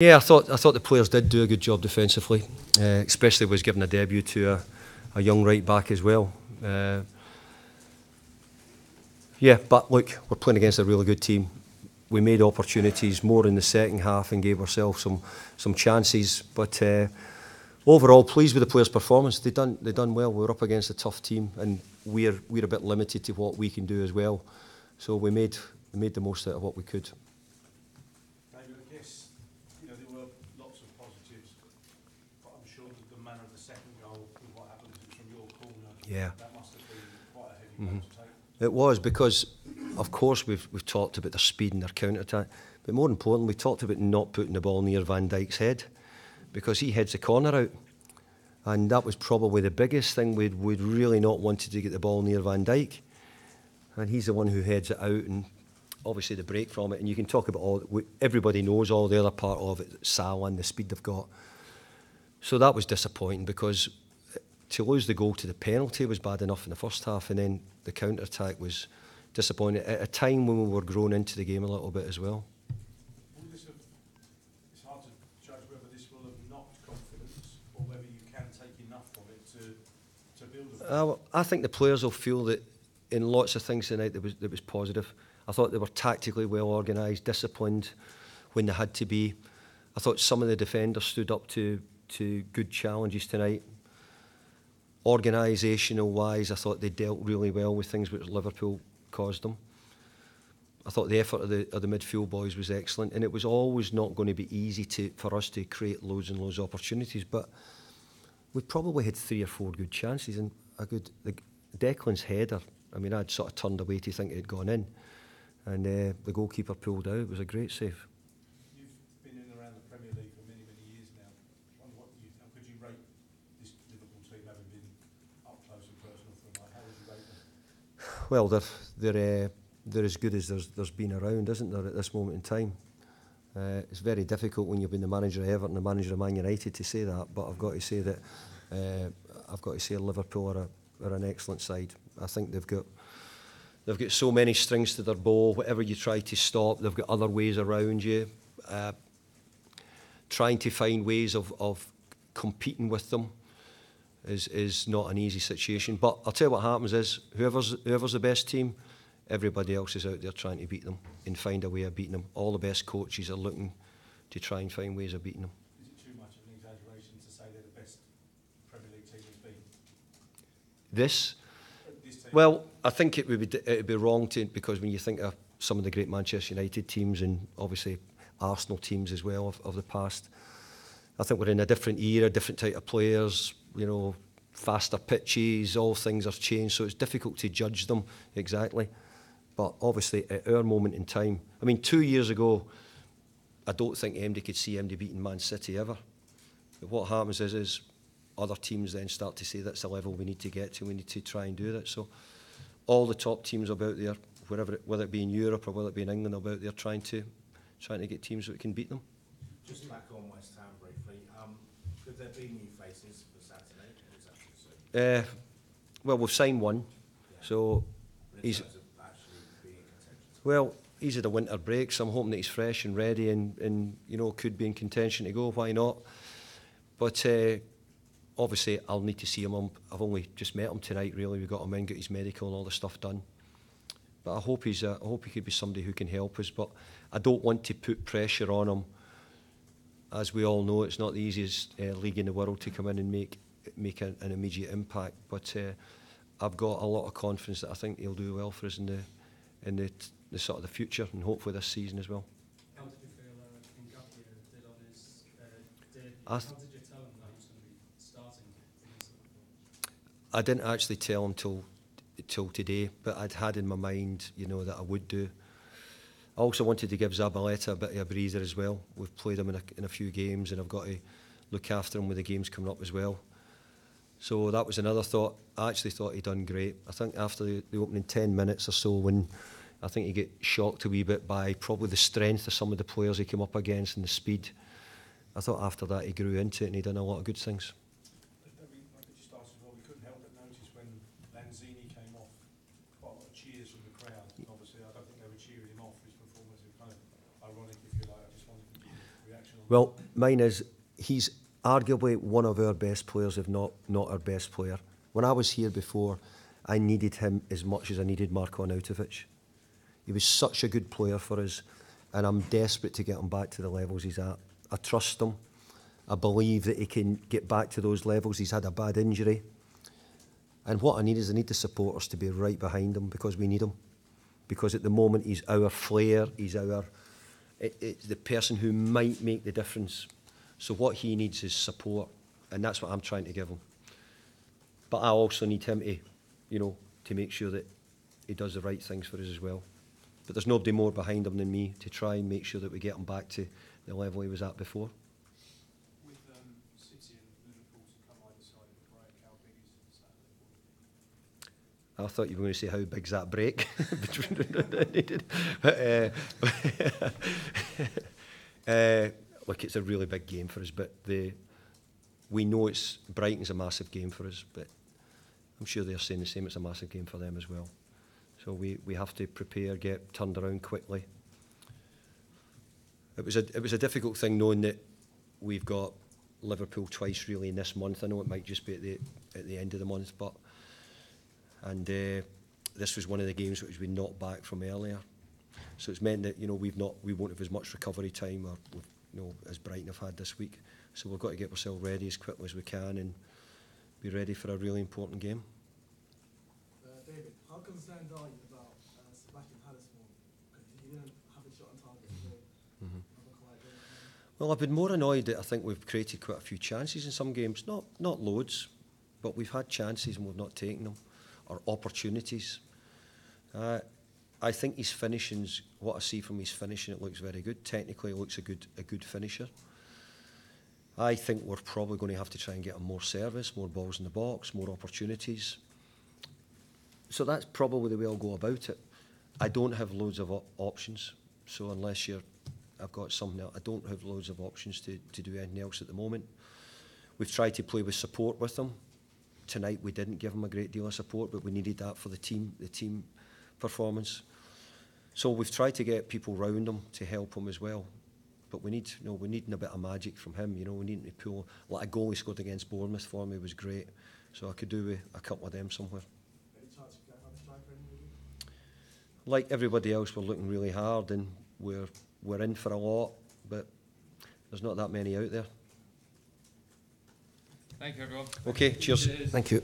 Yeah, I thought the players did do a good job defensively, especially was giving a debut to a young right back as well. Yeah, but look, we're playing against a really good team. We made opportunities more in the second half and gave ourselves some chances. But overall, pleased with the players' performance. They done well. We were up against a tough team, and we're a bit limited to what we can do as well. So we made the most out of what we could. David, I guess there were lots of positives, but I'm sure that the manner of the second goal, with what happened from your corner, Yeah. that must have been quite a heavy blow to take. It was because, of course, we've talked about their speed and their counter attack, but more importantly, we talked about not putting the ball near Van Dijk's head, because he heads the corner out, and that was probably the biggest thing. We'd really not wanted to get the ball near Van Dijk, and he's the one who heads it out, and obviously the break from it. And you can talk about everybody knows all the other part of it, Salah and the speed they've got. So that was disappointing, because to lose the goal to the penalty was bad enough in the first half, and then the counter-attack was disappointing at a time when we were growing into the game a little bit as well. It's hard to judge whether this will have knocked confidence or whether you can take enough from it to build a... I think the players will feel that in lots of things tonight that was positive. I thought they were tactically well organised, disciplined when they had to be. I thought some of the defenders stood up to good challenges tonight. Organisational wise, I thought they dealt really well with things which Liverpool caused them. I thought the effort of the midfield boys was excellent, and it was always not going to be easy for us to create loads and loads of opportunities, but we probably had 3 or 4 good chances, and Declan's header, I mean, I'd sort of turned away to think it had gone in, and the goalkeeper pulled out. It was a great save. You've been in and around the Premier League for many, many years now. How could you rate this Liverpool team, having been up close and personal for them? How would you rate them? Well, they're as good as there's been around, isn't there, at this moment in time? It's very difficult when you've been the manager of Everton, the manager of Man United, to say that, but I've got to say that Liverpool are an excellent side. I think they've got so many strings to their bow. Whatever you try to stop, they've got other ways around you. Trying to find ways of competing with them is not an easy situation. But I'll tell you what happens is, whoever's the best team, everybody else is out there trying to beat them and find a way of beating them. All the best coaches are looking to try and find ways of beating them. Is it too much of an exaggeration to say they're the best Premier League team there's been? This Team? Well, I think it'd be wrong to, because when you think of some of the great Manchester United teams and obviously Arsenal teams as well of the past, I think we're in a different era, different type of players, faster pitches, all things have changed, so it's difficult to judge them exactly. But obviously at our moment in time, I mean, 2 years ago, I don't think MD could see MD beating Man City ever. But what happens is other teams then start to say that's the level we need to get to, we need to try and do that. So all the top teams about there, whether it be in Europe or whether it be in England, about there trying to get teams that can beat them. Just back on West Ham briefly, could there be new faces for Saturday? Or is that too soon? Well, we've signed one, so he's he's had a winter break, so I'm hoping that he's fresh and ready and could be in contention to go. Why not? But obviously, I'll need to see him. I've only just met him tonight. Really, we got him in, got his medical and all the stuff done. But I hope he could be somebody who can help us. But I don't want to put pressure on him. As we all know, it's not the easiest league in the world to come in and make an immediate impact. But I've got a lot of confidence that I think he'll do well for us in the sort of the future, and hopefully this season as well. How did you feel Ngakia did on his debut? How did you tell him that he was going to be starting against Liverpool? I didn't actually tell him till today, but I'd had in my mind, that I would do. I also wanted to give Zabaleta a bit of a breather as well. We've played him in a few games, and I've got to look after him with the games coming up as well. So that was another thought. I actually thought he'd done great. I think after the opening 10 minutes or so, when I think he get shocked a wee bit by probably the strength of some of the players he came up against and the speed. I thought after that he grew into it and he done a lot of good things. I could just ask as well, we couldn't help but notice when Lanzini came off, quite a lot of cheers from the crowd. Obviously, I don't think they were cheering him off. His performance was kind of ironic, if you like. I just wanted your reaction on Well, mine is, he's arguably one of our best players, if not our best player. When I was here before, I needed him as much as I needed Marko Arnautovic. He was such a good player for us, and I'm desperate to get him back to the levels he's at. I trust him. I believe that he can get back to those levels. He's had a bad injury. And what I need is I need the supporters to be right behind him, because we need him. Because at the moment he's our flair, he's it's the person who might make the difference. So what he needs is support, and that's what I'm trying to give him. But I also need him to, to make sure that he does the right things for us as well. But there's nobody more behind him than me to try and make sure that we get him back to the level he was at before. With City and Liverpool to come either side of the break, how big is Saturday? I thought you were going to say, how big's that break? Look, it's a really big game for us, but we know Brighton's a massive game for us, but I'm sure they're saying the same. It's a massive game for them as well. So we have to prepare, get turned around quickly. It was a difficult thing knowing that we've got Liverpool twice really in this month. I know it might just be at the end of the month, but this was one of the games which we knocked back from earlier. So it's meant that we won't have as much recovery time as Brighton have had this week. So we've got to get ourselves ready as quickly as we can and be ready for a really important game. David, how concerned are you about Sebastian Haller's form? Because he didn't have a shot on target today. Well, I've been more annoyed that I think we've created quite a few chances in some games. Not loads, but we've had chances and we've not taken them, or opportunities. I think his finishing's, what I see from his finishing, it looks very good. Technically, it looks a good finisher. I think we're probably going to have to try and get him more service, more balls in the box, more opportunities. So that's probably the way I'll go about it. I don't have loads of options, so unless I've got something else, I don't have loads of options to do anything else at the moment. We've tried to play with support with them. Tonight we didn't give him a great deal of support, but we needed that for the team performance. So we've tried to get people round him to help him as well. But we need a bit of magic from him. We need to pull, like a goal he scored against Bournemouth for me was great. So I could do with a couple of them somewhere. Any chance you can have a striker in maybe? Like everybody else, we're looking really hard and we're in for a lot, but there's not that many out there. Thank you, everyone. Okay, cheers. Cheers. Thank you.